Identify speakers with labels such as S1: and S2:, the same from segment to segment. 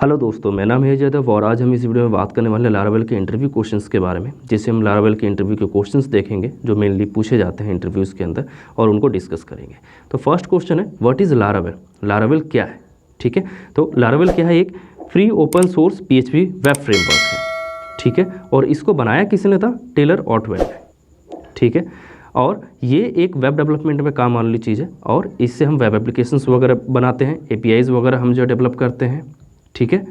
S1: Hello दोस्तों, मेरा नाम है जयदेव और आज हम इस वीडियो में बात करने वाले हैं लारावेल के इंटरव्यू क्वेश्चंस के बारे में। जिससे हम लारावेल के इंटरव्यू के क्वेश्चंस देखेंगे जो मेनली पूछे जाते हैं इंटरव्यूज़ के अंदर और उनको डिस्कस करेंगे। तो फर्स्ट क्वेश्चन है, व्हाट इज़ लारावेल? लारावेल क्या है? ठीक है, तो लारावेल क्या है? एक free open source PHP web framework है। ठीक है, और इसको बनाया किसने था? टेलर ऑटवेल ने। ठीक है, और ये एक वेब डेवलपमेंट में काम आने वाली चीज़ है और इससे हम वेब एप्लीकेशंस वगैरह बनाते हैं, APIs वगैरह हम जो डेवलप करते हैं। ठीक है,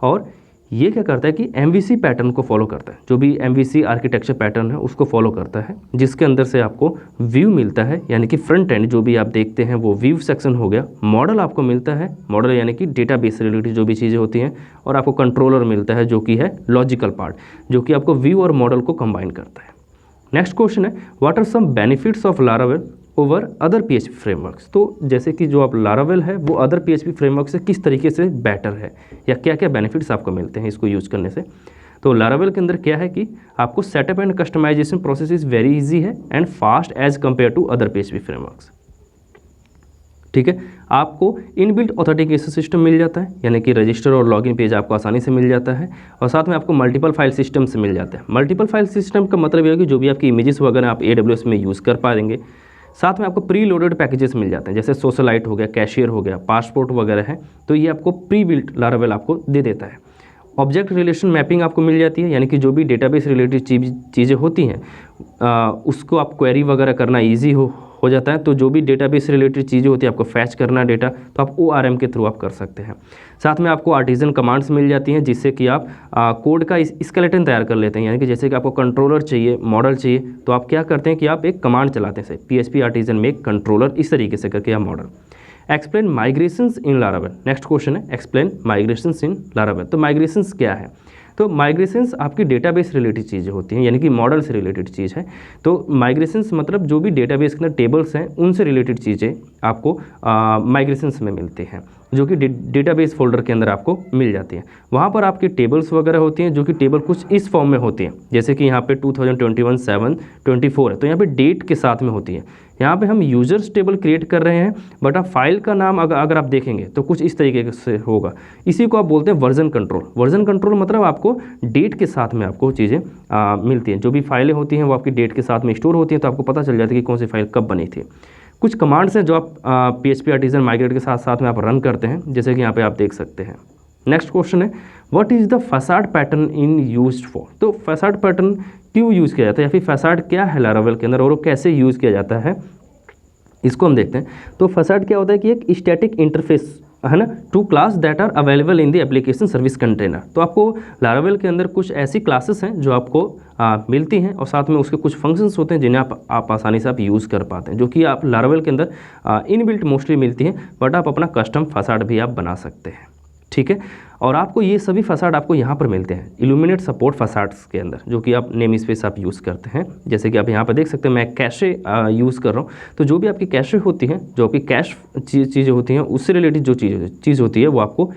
S1: और ये क्या करता है कि MVC पैटर्न को फॉलो करता है। जो भी MVC आर्किटेक्चर पैटर्न है उसको फॉलो करता है, जिसके अंदर से आपको व्यू मिलता है, यानी कि फ्रंट एंड जो भी आप देखते हैं वो व्यू सेक्शन हो गया। मॉडल आपको मिलता है, मॉडल यानी कि डेटाबेस रिलेटेड जो भी चीज़ें होती हैं, और आपको कंट्रोलर मिलता है जो कि है लॉजिकल पार्ट, जो कि आपको व्यू और मॉडल को कंबाइन करता है। नेक्स्ट क्वेश्चन है, what are some benefits of Laravel over other PHP frameworks? तो जैसे कि जो आप लारावेल है वो अदर PHP फ्रेमवर्क से किस तरीके से बेटर है, या क्या क्या बेनिफिट्स आपको मिलते हैं इसको यूज़ करने से। तो लारावेल के अंदर क्या है कि आपको setup and customization process is very easy है and fast as compare to other PHP frameworks. ठीक है, आपको इनबिल्ट ऑथेंटिकेशन सिस्टम मिल जाता है, यानी कि रजिस्टर और लॉगिन पेज आपको आसानी से मिल जाता है, और साथ में आपको मल्टीपल फाइल सिस्टम से मिल जाता है। मल्टीपल फाइल सिस्टम का मतलब यह है कि जो भी आपकी इमेजेस वगैरह आप AWS में यूज़ कर पाएंगे। साथ में आपको प्री लोडेड पैकेजेस मिल जाते हैं, जैसे सोशलाइट हो गया, कैशियर हो गया, पासपोर्ट वगैरह है, तो ये आपको प्री बिल्ट लारावेल आपको दे देता है। ऑब्जेक्ट रिलेशन मैपिंग आपको मिल जाती है, यानी कि जो भी डेटाबेस रिलेटेड चीज़ें होती हैं उसको आप क्वेरी वगैरह करना ईजी हो जाता है। तो जो भी डेटाबेस रिलेटेड चीज़ें होती है, आपको फैच करना डेटा, तो आप ORM के थ्रू आप कर सकते हैं। साथ में आपको आर्टिजन कमांड्स मिल जाती हैं, जिससे कि आप कोड का स्केलेटन तैयार कर लेते हैं। यानी कि जैसे कि आपको कंट्रोलर चाहिए, मॉडल चाहिए, तो आप क्या करते हैं कि आप एक कमांड चलाते हैं, PHP आर्टिजन में एक कंट्रोलर, इस तरीके से करके आप मॉडल। एक्सप्लेन माइग्रेशंस इन लारावेल। नेक्स्ट क्वेश्चन है, एक्सप्लेन माइग्रेशंस इन लारावेल। तो माइग्रेशंस क्या है? तो माइग्रेशंस आपकी डेटाबेस रिलेटेड चीज़ें होती हैं, यानी कि मॉडल से रिलेटेड चीज़ है। तो माइग्रेशंस मतलब जो भी डेटाबेस के अंदर टेबल्स हैं उनसे रिलेटेड चीज़ें आपको माइग्रेशंस में मिलती हैं, जो कि डेटाबेस फोल्डर के अंदर आपको मिल जाती हैं। वहाँ पर आपकी टेबल्स वगैरह होती हैं, जो कि टेबल कुछ इस फॉर्म में होती हैं, जैसे कि यहाँ पे 2021-7-24 है, तो यहाँ पे डेट के साथ में होती है। यहाँ पे हम यूजर्स टेबल क्रिएट कर रहे हैं, बट आप फाइल का नाम अगर आप देखेंगे तो कुछ इस तरीके से होगा। इसी को आप बोलते हैं वर्जन कंट्रोल। वर्जन कंट्रोल मतलब आपको डेट के साथ में आपको चीज़ें मिलती हैं। जो भी फाइलें होती हैं वो आपकी डेट के साथ में स्टोर होती हैं, तो आपको पता चल जाता है कि कौन सी फाइल कब बनी थी। कुछ कमांड्स हैं जो आप PHP आर्टिजन माइग्रेट के साथ साथ में आप रन करते हैं, जैसे कि यहाँ पे आप देख सकते हैं। नेक्स्ट क्वेश्चन है, what is the facade pattern in used for? तो फैसाड पैटर्न क्यों यूज़ किया जाता है, या फिर फैसाड क्या है लारावेल के अंदर और वो कैसे यूज़ किया जाता है, इसको हम देखते हैं। तो फैसाड क्या होता है कि एक स्टैटिक इंटरफेस है ना, to class that are available in the application service container. तो आपको लारावेल के अंदर कुछ ऐसी क्लासेस हैं जो आपको मिलती हैं, और साथ में उसके कुछ फंक्शंस होते हैं जिन्हें आप आसानी से आप यूज़ कर पाते हैं, जो कि आप लारावेल के अंदर इनबिल्ट मोस्टली मिलती हैं, बट आप अपना कस्टम फैसाड भी आप बना सकते हैं। ठीक है, और आपको ये सभी फैसाड आपको यहाँ पर मिलते हैं इल्यूमिनेट सपोर्ट फैसाड्स के अंदर, जो कि आप नेम स्पेस आप यूज़ करते हैं। जैसे कि आप यहाँ पर देख सकते हैं, मैं कैशे यूज़ कर रहा हूँ। तो जो भी आपकी कैशे होती हैं, जो आपकी कैश चीज़ें होती हैं, उससे रिलेटेड जो चीज़ होती है वो आपको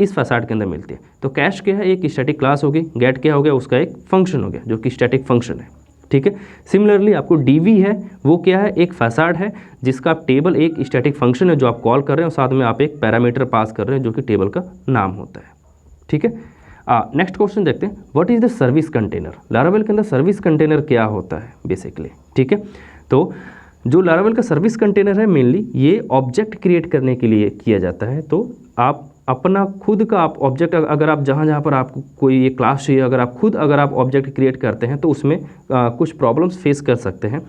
S1: इस फैसाड के अंदर मिलती है। तो कैश क्या है? एक स्टैटिक क्लास होगी। गेट क्या हो गया? उसका एक फंक्शन हो गया, जो कि स्टैटिक फंक्शन है। ठीक है, सिमिलरली आपको DV है, वो क्या है? एक फैसाड है, जिसका टेबल एक स्टैटिक फंक्शन है जो आप कॉल कर रहे हैं, और साथ में आप एक पैरामीटर पास कर रहे हैं जो कि टेबल का नाम होता है। ठीक है, नेक्स्ट क्वेश्चन देखते हैं, what is the service container? Laravel के अंदर सर्विस कंटेनर क्या होता है बेसिकली? ठीक है, तो जो लारावेल का सर्विस कंटेनर है मेनली ये ऑब्जेक्ट क्रिएट करने के लिए किया जाता है। तो आप अपना खुद का आप ऑब्जेक्ट, अगर आप जहाँ पर आपको कोई ये क्लास चाहिए, अगर आप ऑब्जेक्ट क्रिएट करते हैं तो उसमें कुछ प्रॉब्लम्स फेस कर सकते हैं।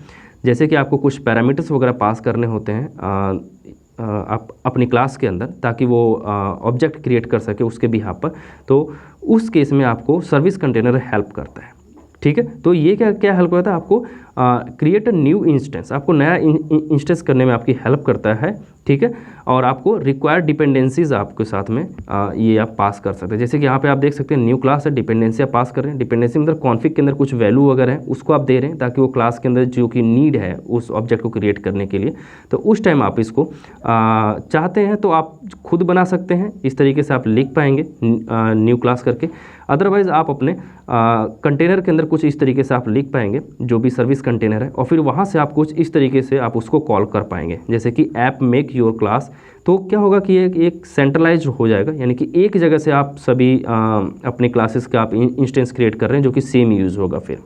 S1: जैसे कि आपको कुछ पैरामीटर्स वगैरह पास करने होते हैं आप अपनी क्लास के अंदर, ताकि वो ऑब्जेक्ट क्रिएट कर सके उसके बिहाफ पर। तो उस केस में आपको सर्विस कंटेनर हेल्प करता है। ठीक है, तो ये क्या हेल्प करता है? आपको क्रिएट अ न्यू इंस्टेंस, आपको नया इंस्टेंस करने में आपकी हेल्प करता है। ठीक है, और आपको रिक्वायर्ड डिपेंडेंसीज आपके साथ में ये आप पास कर सकते हैं। जैसे कि यहाँ पे आप देख सकते हैं न्यू क्लास है, डिपेंडेंसी आप पास कर रहे हैं। डिपेंडेंसी मतलब कॉन्फिग के अंदर कुछ वैल्यू वगैरह है उसको आप दे रहे हैं, ताकि वो क्लास के अंदर जो कि नीड है उस ऑब्जेक्ट को क्रिएट करने के लिए, तो उस टाइम आप इसको चाहते हैं तो आप खुद बना सकते हैं। इस तरीके से आप लिख पाएंगे न्यू क्लास करके। अदरवाइज़ आप अपने कंटेनर के अंदर कुछ इस तरीके से आप लिख पाएंगे, जो भी सर्विस कंटेनर है, और फिर वहाँ से आप कुछ इस तरीके से आप उसको कॉल कर पाएंगे, जैसे कि ऐप मेक योर क्लास। तो क्या होगा कि एक सेंट्रलाइज हो जाएगा, यानी कि एक जगह से आप सभी अपने क्लासेस का आप इंस्टेंस क्रिएट कर रहे हैं जो कि सेम यूज़ होगा। फिर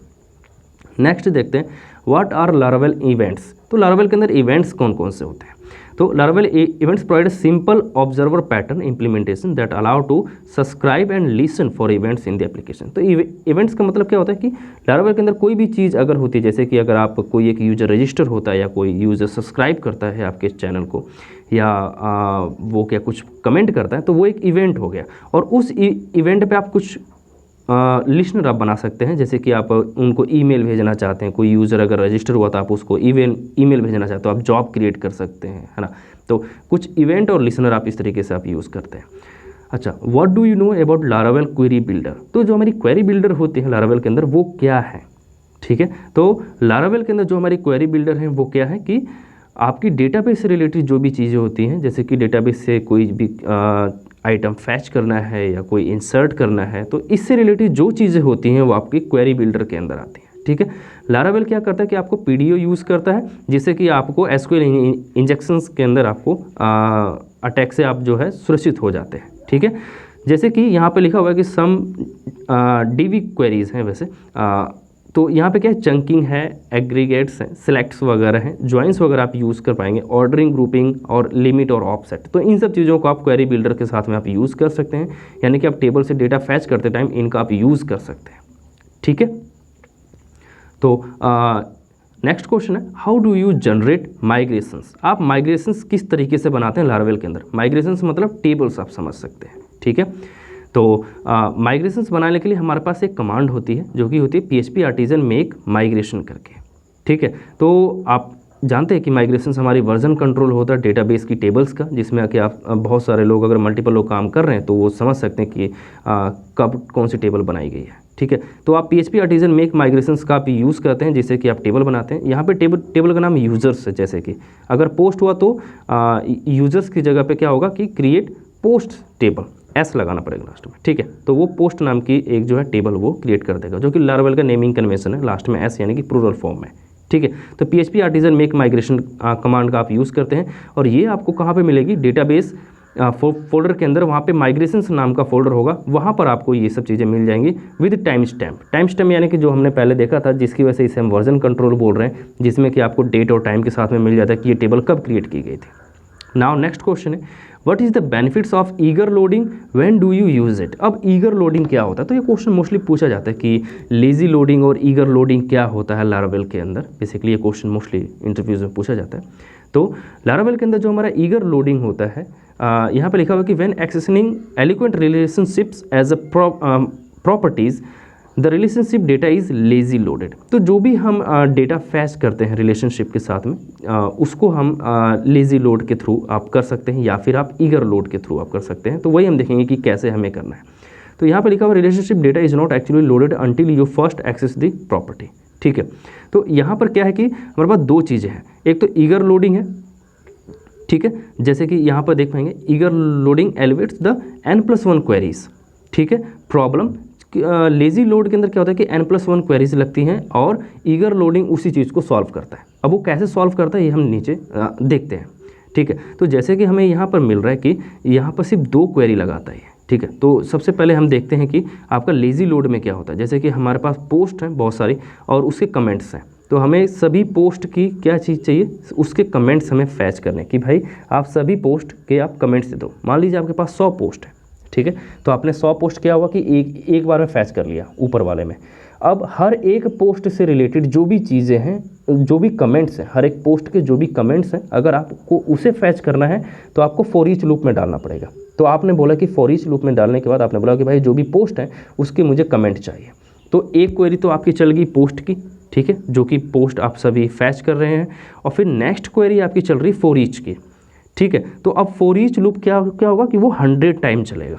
S1: नेक्स्ट देखते हैं व्हाट आर लारावेल इवेंट्स। तो लारावेल के अंदर इवेंट्स कौन कौन से होते हैं? तो Laravel events provide simple observer pattern implementation that allow to subscribe and listen for events in the application. तो इवेंट्स का मतलब क्या होता है कि लारावेल के अंदर कोई भी चीज़ अगर होती है, जैसे कि अगर आप कोई एक यूज़र रजिस्टर होता है या कोई यूज़र सब्सक्राइब करता है आपके चैनल को, या वो क्या कुछ कमेंट करता है, तो वो एक इवेंट हो गया। और उस इवेंट पे आप कुछ लिस्नर आप बना सकते हैं, जैसे कि आप उनको ईमेल भेजना चाहते हैं, कोई यूज़र अगर रजिस्टर हुआ तो आप उसको ईमेल भेजना चाहते हो, आप जॉब क्रिएट कर सकते हैं, है ना। तो कुछ इवेंट और लिसनर आप इस तरीके से आप यूज़ करते हैं। अच्छा, what do you know about Laravel query builder. तो जो हमारी क्वेरी बिल्डर होती है लारावेल के अंदर वो क्या है, ठीक है। तो लारावेल के अंदर जो हमारी क्वेरी बिल्डर है वो क्या है कि आपकी डेटाबेस से रिलेटेड जो भी चीज़ें होती हैं, जैसे कि डेटाबेस से कोई भी आइटम फैच करना है या कोई इंसर्ट करना है, तो इससे रिलेटेड जो चीज़ें होती हैं वो आपकी क्वेरी बिल्डर के अंदर आती हैं, ठीक है। लारावेल क्या करता है कि आपको पीडीओ यूज़ करता है, जिससे कि आपको एसक्यूएल इंजेक्शंस के अंदर आपको अटैक से आप जो है सुरक्षित हो जाते हैं, ठीक है। जैसे कि यहाँ पे लिखा हुआ है कि सम डीवी क्वेरीज हैं वैसे, तो यहाँ पे क्या है, चंकिंग है, एग्रीगेट्स हैं, सिलेक्ट्स वगैरह हैं, ज्वाइंस वगैरह आप यूज़ कर पाएंगे, ऑर्डरिंग, ग्रुपिंग और लिमिट और ऑफसेट। तो इन सब चीज़ों को आप क्वेरी बिल्डर के साथ में आप यूज़ कर सकते हैं, यानी कि आप टेबल से डेटा फैच करते टाइम इनका आप यूज़ कर सकते हैं, ठीक है। तो नेक्स्ट क्वेश्चन है how do you generate migrations. आप माइग्रेशंस किस तरीके से बनाते हैं लारावेल के अंदर। माइग्रेशंस मतलब टेबल्स आप समझ सकते हैं, ठीक है। तो माइग्रेशंस बनाने के लिए हमारे पास एक कमांड होती है जो कि होती है PHP आर्टिजन मेक माइग्रेशन करके, ठीक है। तो आप जानते हैं कि माइग्रेशंस हमारी वर्जन कंट्रोल होता है डेटाबेस की टेबल्स का, जिसमें कि आप बहुत सारे लोग अगर मल्टीपल लोग काम कर रहे हैं तो वो समझ सकते हैं कि कब कौन सी टेबल बनाई गई है, ठीक है। तो आप PHP आर्टिजन मेक माइग्रेशंस का आप यूज़ करते हैं जिससे कि आप टेबल बनाते हैं। यहाँ पे टेबल का नाम यूज़र्स है, जैसे कि अगर पोस्ट हुआ तो यूज़र्स की जगह पे क्या होगा कि क्रिएट पोस्ट टेबल, एस लगाना पड़ेगा लास्ट में, ठीक है। तो वो पोस्ट नाम की एक जो है टेबल वो क्रिएट कर देगा, जो कि लारावेल का नेमिंग कन्वेंशन है, लास्ट में एस यानी कि प्लूरल फॉर्म में, ठीक है। तो PHP artisan make migration command का आप यूज़ करते हैं, और ये आपको कहाँ पे मिलेगी, डेटाबेस फोल्डर के अंदर, वहाँ पे माइग्रेशंस नाम का फोल्डर होगा, वहाँ पर आपको ये सब चीज़ें मिल जाएंगी विद टाइम स्टैम्प यानी कि जो हमने पहले देखा था, जिसकी वजह से इसे हम वर्जन कंट्रोल बोल रहे हैं, जिसमें कि आपको डेट और टाइम के साथ में मिल जाता है कि ये टेबल कब क्रिएट की गई थी। नाउ नेक्स्ट क्वेश्चन है what is the benefits of eager loading, when do you use it. अब ईगर लोडिंग क्या होता है, तो ये क्वेश्चन मोस्टली पूछा जाता है कि लेजी लोडिंग और ईगर लोडिंग क्या होता है लारावेल के अंदर। बेसिकली ये क्वेश्चन मोस्टली इंटरव्यूज में पूछा जाता है। तो लारावेल के अंदर जो हमारा ईगर लोडिंग होता है, यहाँ पे लिखा हुआ है कि when accessing eloquent relationships as a properties the relationship data is lazy loaded. तो जो भी हम डेटा फैच करते हैं रिलेशनशिप के साथ में, उसको हम लेजी लोड के थ्रू आप कर सकते हैं, या फिर आप ईगर लोड के थ्रू आप कर सकते हैं। तो वही हम देखेंगे कि कैसे हमें करना है। तो यहाँ पे लिखा हुआ relationship data is not actually loaded until you first access the property, ठीक है। तो यहाँ पर क्या है कि हमारे पास दो चीज़ें हैं, एक तो ईगर लोडिंग है, ठीक है, जैसे कि यहाँ पर देख पाएंगे eager loading elevates the n+1 queries, ठीक है। प्रॉब्लम लेजी लोड के अंदर क्या होता है कि n+1 क्वेरीज लगती हैं, और ईगर लोडिंग उसी चीज़ को सॉल्व करता है। अब वो कैसे सॉल्व करता है ये हम नीचे देखते हैं, ठीक है। तो जैसे कि हमें यहाँ पर मिल रहा है कि यहाँ पर सिर्फ 2 क्वेरी लगाता है, ठीक है। तो सबसे पहले हम देखते हैं कि आपका लेजी लोड में क्या होता है। जैसे कि हमारे पास पोस्ट हैं बहुत सारी और उसके कमेंट्स हैं, तो हमें सभी पोस्ट की क्या चीज़ चाहिए, उसके कमेंट्स हमें फैच करने कि भाई आप सभी पोस्ट के आप कमेंट्स दे दो। मान लीजिए आपके पास 100 पोस्ट है, ठीक है। तो आपने 100 पोस्ट क्या हुआ कि एक बार में फैच कर लिया ऊपर वाले में। अब हर एक पोस्ट से रिलेटेड जो भी चीज़ें हैं, जो भी कमेंट्स हैं, हर एक पोस्ट के जो भी कमेंट्स हैं, अगर आपको उसे फैच करना है तो आपको फॉर ईच लूप में डालना पड़ेगा। तो आपने बोला कि फॉर ईच लूप में डालने के बाद आपने बोला कि भाई जो भी पोस्ट है उसके मुझे कमेंट चाहिए। तो एक क्वेरी तो आपकी चल गई पोस्ट की, ठीक है, जो कि पोस्ट आप सभी फैच कर रहे हैं। और फिर नेक्स्ट क्वेरी आपकी चल रही फॉर ईच की, ठीक है। तो अब फॉर ईच लूप क्या होगा कि वो 100 टाइम चलेगा,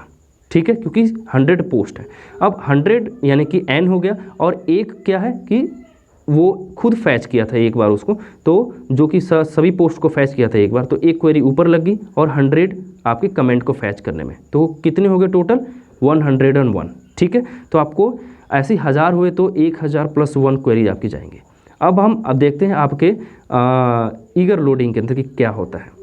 S1: ठीक है, क्योंकि 100 पोस्ट है। अब 100 यानी कि n हो गया, और एक क्या है कि वो खुद फैच किया था एक बार उसको, तो जो कि सभी पोस्ट को फैच किया था एक बार, तो एक क्वेरी ऊपर लग गई और 100 आपके कमेंट को फैच करने में। तो कितने हो गए टोटल 101, ठीक है। तो आपको ऐसे 1000 हुए तो 1000 + 1 क्वेरी आपकी जाएंगे। अब देखते हैं आपके ईगर लोडिंग के अंदर कि क्या होता है।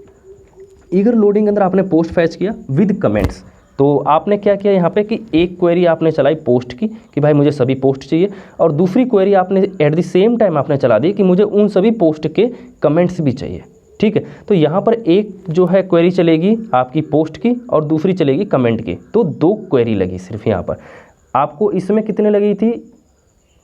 S1: ईगर लोडिंग के अंदर आपने पोस्ट फैच किया विद कमेंट्स। तो आपने क्या किया यहाँ पे कि एक क्वेरी आपने चलाई पोस्ट की कि भाई मुझे सभी पोस्ट चाहिए, और दूसरी क्वेरी आपने एट द सेम टाइम आपने चला दी कि मुझे उन सभी पोस्ट के कमेंट्स भी चाहिए। ठीक है, तो यहाँ पर एक जो है क्वेरी चलेगी आपकी पोस्ट की और दूसरी चलेगी कमेंट की, तो 2 क्वेरी लगी सिर्फ यहाँ पर। आपको इसमें कितने लगी थी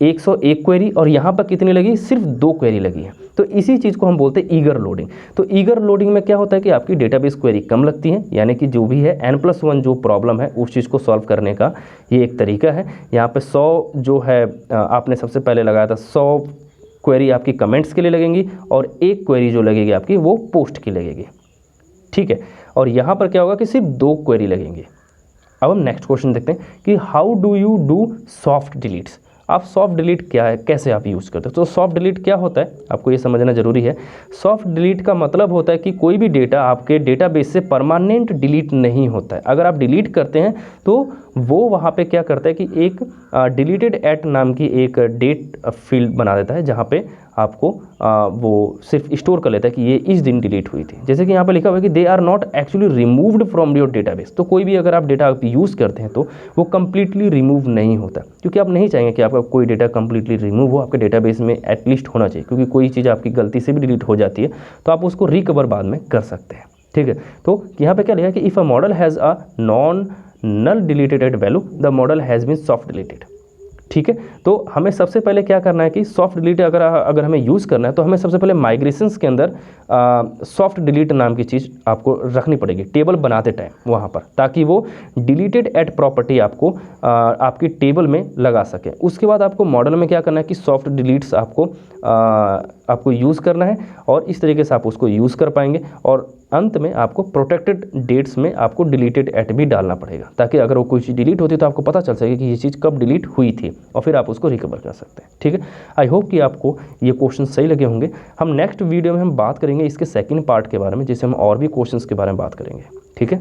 S1: 101 क्वेरी, और यहाँ पर कितनी लगी, सिर्फ 2 क्वेरी लगी है। तो इसी चीज़ को हम बोलते हैं ईगर लोडिंग। तो ईगर लोडिंग में क्या होता है कि आपकी डेटाबेस क्वेरी कम लगती है, यानी कि जो भी है n+1 जो प्रॉब्लम है उस चीज़ को सॉल्व करने का ये एक तरीका है। यहाँ पे 100 जो है आपने सबसे पहले लगाया था 100 क्वेरी आपकी कमेंट्स के लिए लगेंगी, और 1 क्वेरी जो लगेगी आपकी वो पोस्ट की लगेगी। ठीक है, और यहाँ पर क्या होगा कि सिर्फ 2 क्वेरी लगेंगी। अब हम नेक्स्ट क्वेश्चन देखते हैं कि how do you do soft deletes. आप सॉफ्ट डिलीट क्या है, कैसे आप यूज़ करते हो। तो सॉफ्ट डिलीट क्या होता है आपको ये समझना ज़रूरी है। सॉफ्ट डिलीट का मतलब होता है कि कोई भी डेटा आपके डेटाबेस से परमानेंट डिलीट नहीं होता है। अगर आप डिलीट करते हैं तो वो वहाँ पे क्या करता है कि एक डिलीटेड एट नाम की एक डेट फील्ड बना देता है, जहाँ पे आपको वो सिर्फ स्टोर कर लेता है कि ये इस दिन डिलीट हुई थी। जैसे कि यहाँ पे लिखा हुआ है कि they are not actually removed from your database. तो कोई भी अगर आप डेटा यूज़ करते हैं तो वो कम्प्लीटली रिमूव नहीं होता, क्योंकि आप नहीं चाहेंगे कि आपका कोई डेटा कम्प्लीटली रिमूव हो। आपके डेटाबेस में एटलीस्ट होना चाहिए, क्योंकि कोई चीज़ आपकी गलती से भी डिलीट हो जाती है तो आप उसको रिकवर बाद में कर सकते हैं। ठीक है, तो यहाँ पे क्या लिखा है कि if a model has a non null deleted at value the model has been soft deleted. ठीक है, तो हमें सबसे पहले क्या करना है कि सॉफ्ट डिलीट अगर हमें यूज़ करना है तो हमें सबसे पहले माइग्रेशंस के अंदर सॉफ्ट डिलीट नाम की चीज़ आपको रखनी पड़ेगी टेबल बनाते टाइम वहाँ पर, ताकि वो डिलीटेड एट प्रॉपर्टी आपको आपकी टेबल में लगा सके। उसके बाद आपको मॉडल में क्या करना है कि सॉफ्ट डिलीट्स आपको यूज़ करना है, और इस तरीके से आप उसको यूज़ कर पाएंगे। और अंत में आपको प्रोटेक्टेड डेट्स में आपको डिलीटेड एट भी डालना पड़ेगा, ताकि अगर वो कोई चीज़ डिलीट होती है तो आपको पता चल सके कि ये चीज़ कब डिलीट हुई थी, और फिर आप उसको रिकवर कर सकते हैं। ठीक है, आई होप कि आपको ये क्वेश्चन सही लगे होंगे। हम नेक्स्ट वीडियो में हम बात करेंगे इसके सेकंड पार्ट के बारे में, जिससे हम और भी क्वेश्चंस के बारे में बात करेंगे। ठीक है।